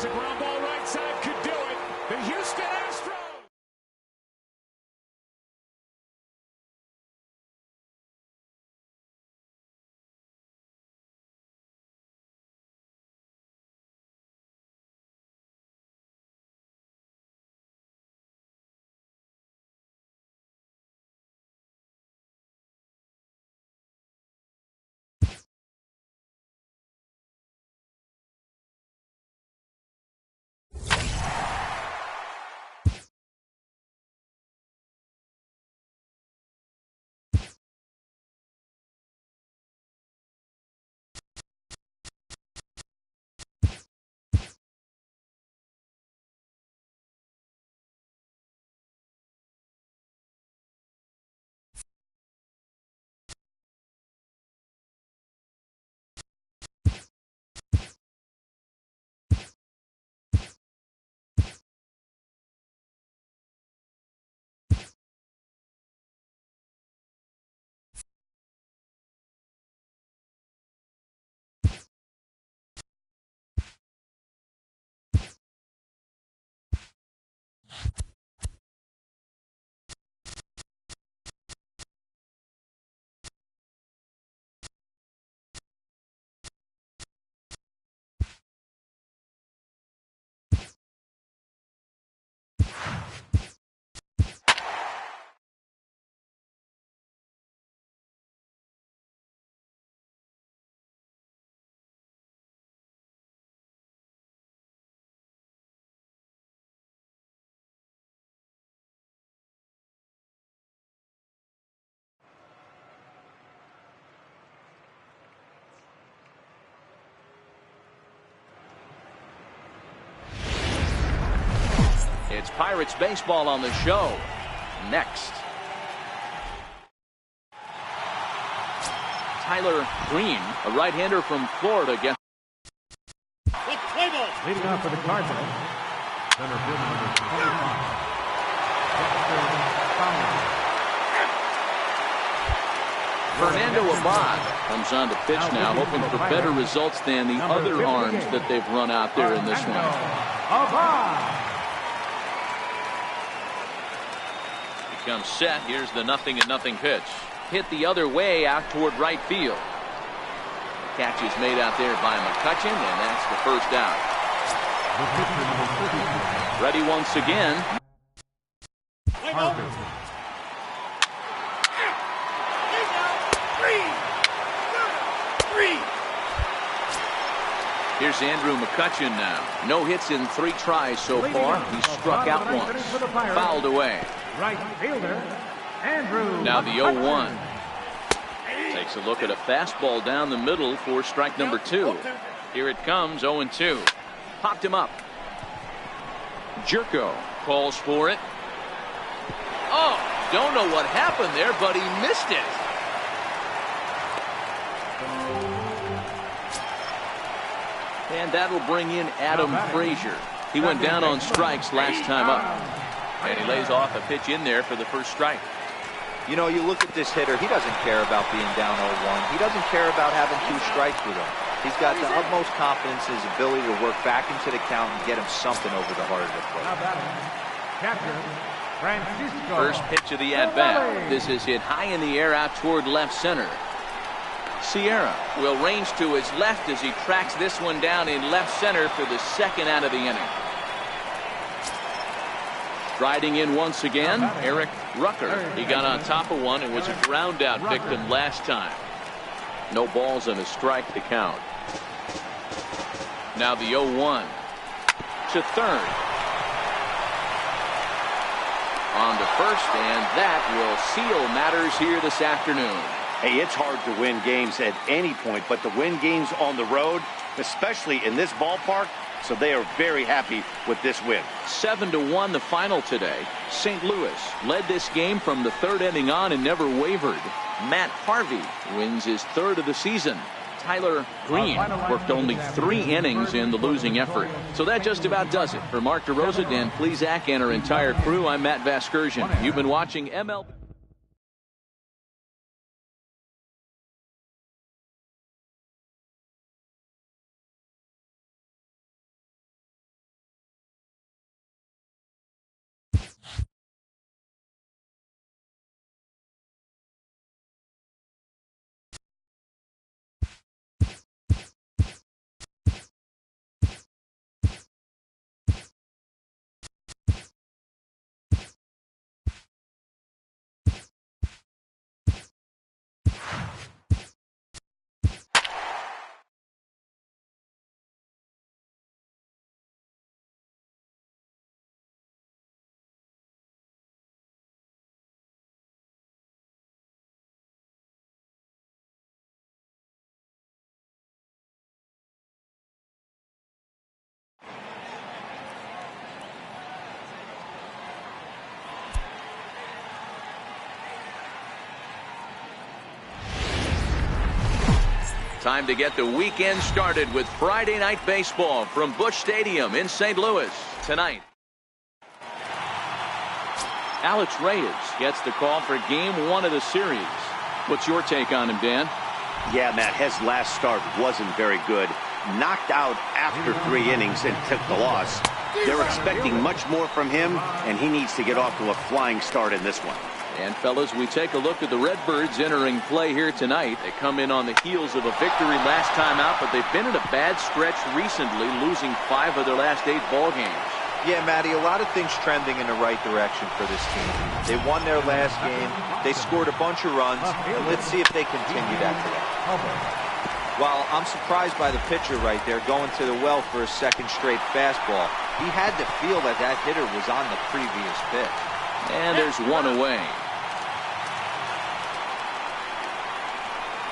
There's a ground ball right side, could do it. The Houston Astros. It's Pirates baseball on the show. Next, Tyler Green, a right-hander from Florida, gets leading off for the Cardinals. Center fielder number 25. Fernando Abad comes on to pitch now, hoping for better results than the other arms that they've run out there in this one. Comes set. Here's the 0-0 pitch. Hit the other way out toward right field. Catch is made out there by McCutchen, and that's the first out. Ready once again. Here's Andrew McCutchen now. No hits in 3 tries so far. He struck out once. Fouled away. Right fielder, Andrew. Now the 0-1. Takes a look at a fastball down the middle for strike number 2. Here it comes, 0-2. Popped him up. Jerko calls for it. Oh, don't know what happened there, but he missed it. And that'll bring in Adam Frazier. He went down on strikes last time up. And he lays off a pitch in there for the first strike. You know, you look at this hitter, he doesn't care about being down 0-1. He doesn't care about having 2 strikes with him. He's got the utmost confidence in his ability to work back into the count and get him something over the heart of the plate. First pitch of the at-bat. This is hit high in the air out toward left center. Sierra will range to his left as he tracks this one down in left center for the second out of the inning. Striding in once again, Eric Rucker. He got on top of one and was a ground out victim last time. No balls and a strike to count. Now the 0-1 to third. On to first, and that will seal matters here this afternoon. Hey, it's hard to win games at any point, but to win games on the road, especially in this ballpark, so they are very happy with this win. 7-1 the final today. St. Louis led this game from the 3rd inning on and never wavered. Matt Harvey wins his 3rd of the season. Tyler Green worked only 3 innings in the losing effort. So that just about does it. For Mark DeRosa, Dan Plesac, and our entire crew, I'm Matt Vasgersian. You've been watching MLB. Time to get the weekend started with Friday Night Baseball from Busch Stadium in St. Louis tonight. Alex Reyes gets the call for Game 1 of the series. What's your take on him, Dan? Yeah, Matt, his last start wasn't very good. Knocked out after 3 innings and took the loss. They're expecting much more from him, and he needs to get off to a flying start in this one. And, fellas, we take a look at the Redbirds entering play here tonight. They come in on the heels of a victory last time out, but they've been in a bad stretch recently, losing 5 of their last 8 ball games. Yeah, Matty, a lot of things trending in the right direction for this team. They won their last game. They scored a bunch of runs, and let's see if they continue that today. While I'm surprised by the pitcher right there going to the well for a second straight fastball, he had to feel that that hitter was on the previous pitch. And there's one away.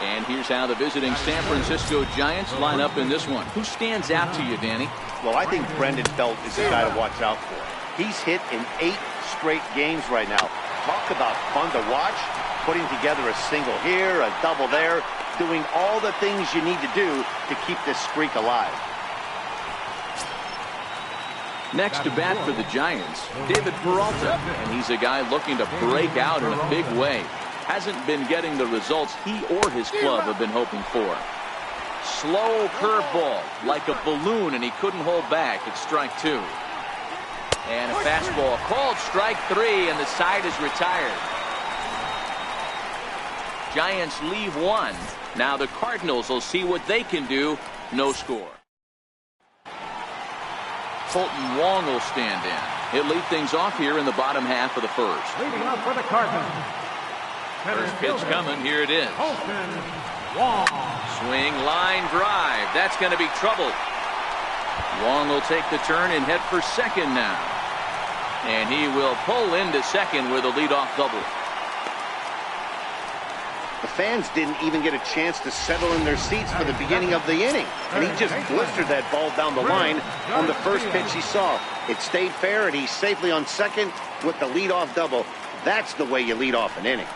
And here's how the visiting San Francisco Giants line up in this one. Who stands out to you, Danny? Well, I think BraydenBurtch is the guy to watch out for. He's hit in 8 straight games right now. Talk about fun to watch. Putting together a single here, a double there, doing all the things you need to do to keep this streak alive. Next to bat for the Giants, David Peralta. And he's a guy looking to break out in a big way. Hasn't been getting the results he or his club have been hoping for. Slow curveball, like a balloon, and he couldn't hold back. It's strike 2. And a fastball called strike 3, and the side is retired. Giants leave 1. Now the Cardinals will see what they can do. No score. Colton Wong will stand in. He'll lead things off here in the bottom half of the first. Leading up for the Cardinals. First pitch coming. Here it is. Colton Wong. Swing, line drive. That's going to be trouble. Wong will take the turn and head for second now. And he will pull into second with a leadoff double. The fans didn't even get a chance to settle in their seats for the beginning of the inning. And he just blistered that ball down the line on the first pitch he saw. It stayed fair, and he's safely on second with the leadoff double. That's the way you lead off an inning.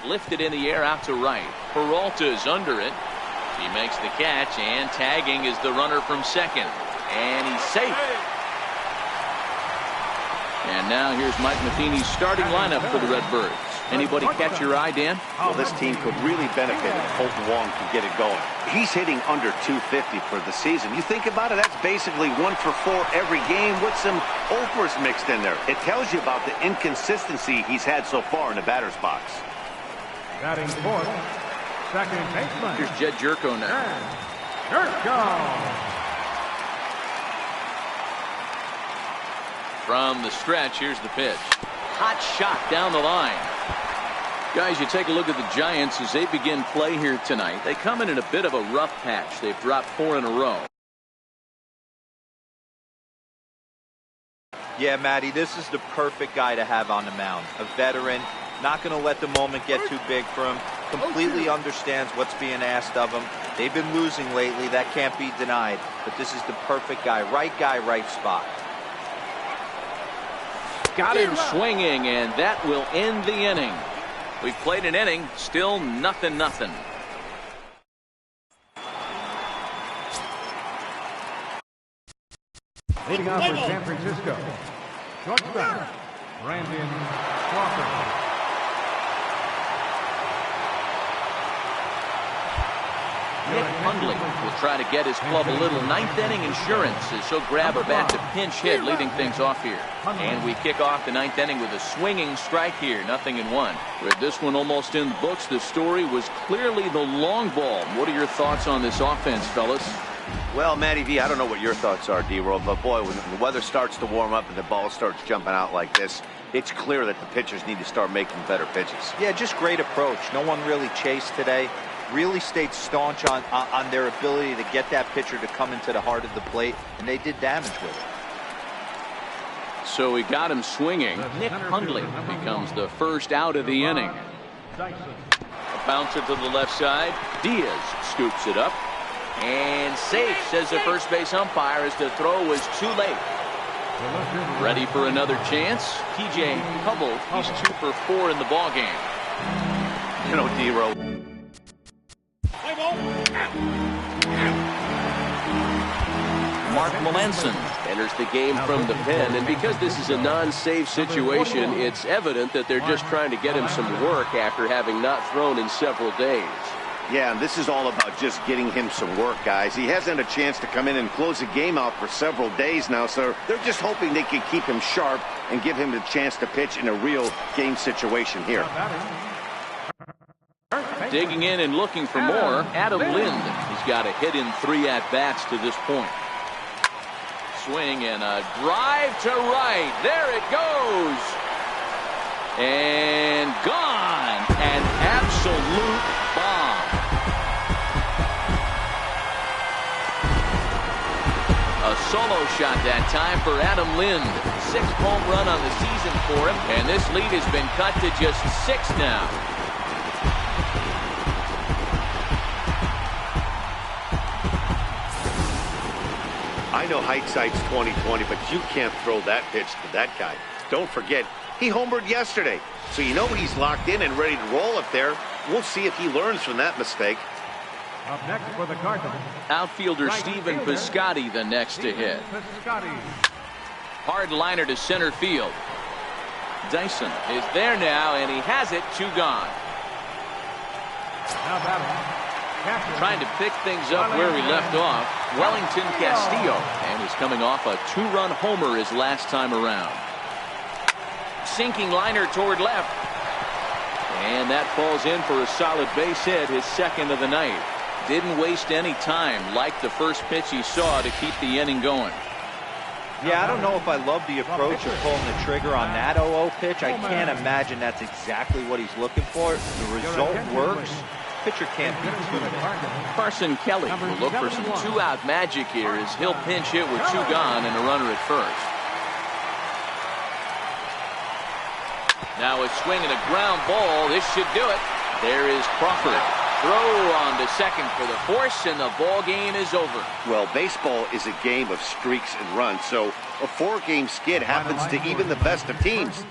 Lifted in the air out to right. Peralta's under it. He makes the catch, and tagging is the runner from second. And he's safe. And now here's Mike Matheny's starting lineup for the Redbirds. Anybody catch your eye, Dan? Well, this team could really benefit if Colton Wong can get it going. He's hitting under 250 for the season. You think about it, that's basically 1 for 4 every game with some overs mixed in there. It tells you about the inconsistency he's had so far in the batter's box. Batting fourth, second baseman. Here's Jed Jerko now. Jerko. From the stretch, here's the pitch. Hot shot down the line. Guys, you take a look at the Giants as they begin play here tonight. They come in a bit of a rough patch. They've dropped 4 in a row. Yeah, Matty, this is the perfect guy to have on the mound. A veteran, not going to let the moment get too big for him. Completely understands what's being asked of him. They've been losing lately. That can't be denied. But this is the perfect guy, right spot. Got him swinging, and that will end the inning. We've played an inning, still 0-0. Leading off for San Francisco, shortstop, Brandon Crawford. Nick Hundley will try to get his club a little ninth inning insurance as he'll grab a bat to pinch hit, leading things off here. And we kick off the ninth inning with a swinging strike here, 0-1. With this one almost in the books, the story was clearly the long ball. What are your thoughts on this offense, fellas? Well, Matty V, I don't know what your thoughts are, D-Roll, but boy, when the weather starts to warm up and the ball starts jumping out like this, it's clear that the pitchers need to start making better pitches. Yeah, just great approach. No one really chased today. Really stayed staunch on their ability to get that pitcher to come into the heart of the plate, and they did damage with it. So we got him swinging. Nick Hundley becomes the first out of the inning. A bouncer to the left side. Diaz scoops it up. And safe, says the first base umpire, as the throw was too late. Ready for another chance. TJ Hubble, he's 2 for 4 in the ballgame. You know, D-Roll. Mark Melanson enters the game from the pen, and because this is a non-save situation, it's evident that they're just trying to get him some work after having not thrown in several days. Yeah, and this is all about just getting him some work, guys. He hasn't had a chance to come in and close the game out for several days now, so they're just hoping they can keep him sharp and give him the chance to pitch in a real game situation here. Digging in and looking for more, Adam Lind. He's got a hit in 3 at-bats to this point. Swing and a drive to right. There it goes. And gone. An absolute bomb. A solo shot that time for Adam Lind. 6th home run on the season for him, and this lead has been cut to just 6 now. I know hindsight's 20/20, but you can't throw that pitch to that guy. Don't forget, he homered yesterday, so you know he's locked in and ready to roll up there. We'll see if he learns from that mistake. Up next for the Cardinals, Outfielder Stephen Piscotty the next to hit. Hard liner to center field. Dyson is there now, and he has it. 2 gone. Now batting. Trying to pick things up where we left off, Wellington Castillo, and he's coming off a 2-run homer his last time around. Sinking liner toward left, and that falls in for a solid base hit, his 2nd of the night. Didn't waste any time, like the first pitch he saw, to keep the inning going. Yeah, I don't know if I love the approach of pulling the trigger on that 0-0 pitch. I can't imagine that's exactly what he's looking for. The result works. Pitcher can't be too bad. Carson Kelly will look for some 2-out magic here as he'll pinch hit with 2 gone and a runner at first. Now a swing and a ground ball. This should do it. There is Crawford. Throw on to second for the force, and the ball game is over. Well, baseball is a game of streaks and runs, so a 4-game skid happens to even the best of teams.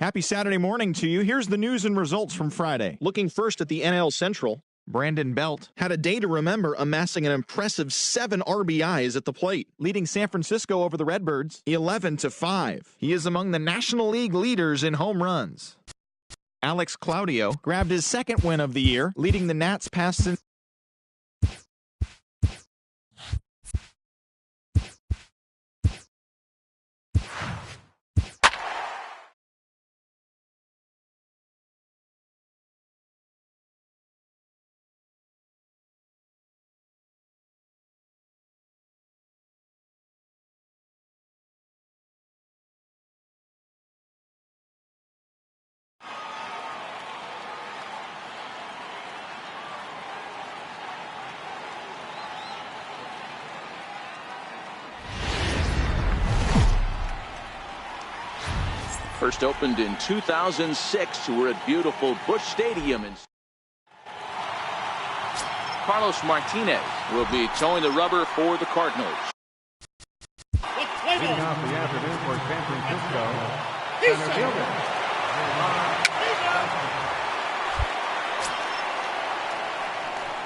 Happy Saturday morning to you. Here's the news and results from Friday. Looking first at the NL Central, BraydenBurtch had a day to remember, amassing an impressive 7 RBIs at the plate, leading San Francisco over the Redbirds 11-5. He is among the National League leaders in home runs. Alex Claudio grabbed his 2nd win of the year, leading the Nats past First opened in 2006. We're at beautiful Busch Stadium. Carlos Martinez will be towing the rubber for the Cardinals. Leading off the afternoon for San Francisco, center fielder.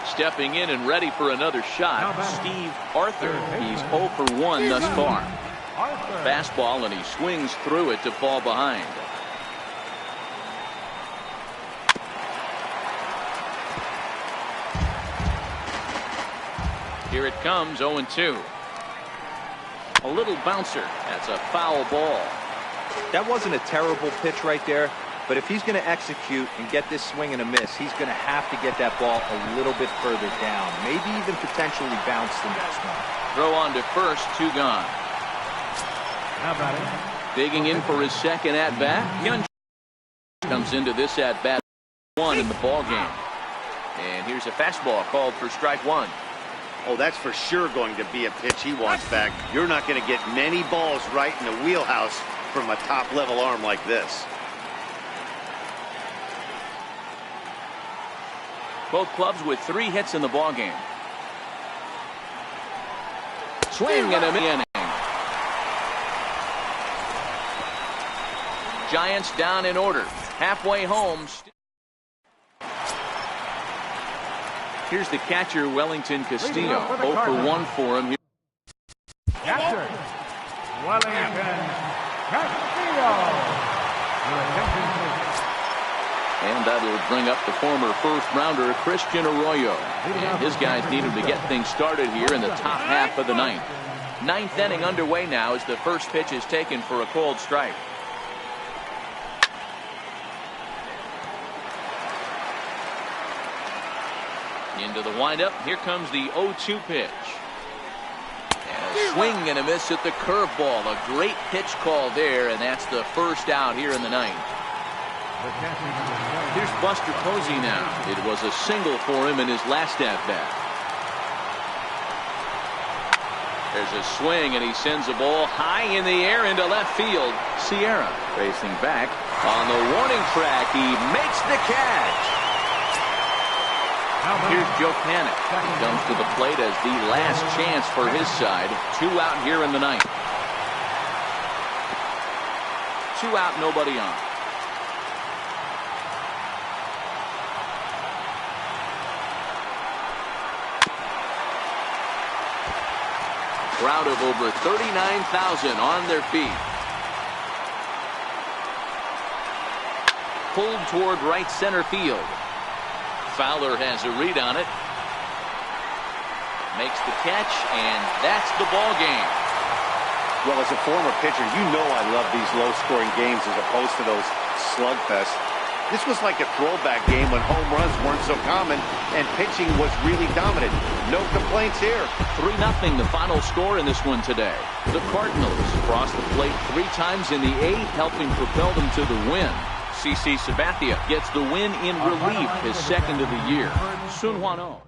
Stepping in and ready for another shot, Steve Arthur. He's 0 for 1 thus far. Fastball, and he swings through it to fall behind. Here it comes, 0-2. A little bouncer. That's a foul ball. That wasn't a terrible pitch right there, but if he's going to execute and get this swing and a miss, he's going to have to get that ball a little bit further down, maybe even potentially bounce the next one. Throw on to first, 2 gone. Digging in for his 2nd at-bat. Hyun comes into this at-bat 1 in the ball game. And here's a fastball called for strike 1. Oh, that's for sure going to be a pitch he wants back. You're not going to get many balls right in the wheelhouse from a top-level arm like this. Both clubs with 3 hits in the ballgame. Swing and a miss. Giants down in order. Halfway home. Here's the catcher, Wellington Castillo. 0 for 1 for him. Catcher, Wellington Castillo. And that'll bring up the former first-rounder, Christian Arroyo. And his guys need him to get things started here in the top half of the ninth. Ninth inning underway now as the first pitch is taken for a called strike. Into the windup. Here comes the 0-2 pitch. And a swing and a miss at the curveball. A great pitch call there, and that's the first out here in the ninth. Here's Buster Posey now. It was a single for him in his last at-bat. There's a swing, and he sends a ball high in the air into left field. Sierra racing back on the warning track. He makes the catch. Here's Joe Panik. He comes to the plate as the last chance for his side. 2 out here in the ninth. 2 out, nobody on. Crowd of over 39,000 on their feet. Pulled toward right center field. Fowler has a read on it. Makes the catch, and that's the ball game. Well, as a former pitcher, you know I love these low-scoring games as opposed to those slugfests. This was like a throwback game when home runs weren't so common and pitching was really dominant. No complaints here. 3-0 the final score in this one today. The Cardinals crossed the plate 3 times in the 8th, helping propel them to the win. CC Sabathia gets the win in relief, his second of the year. Soon Hwan Oh.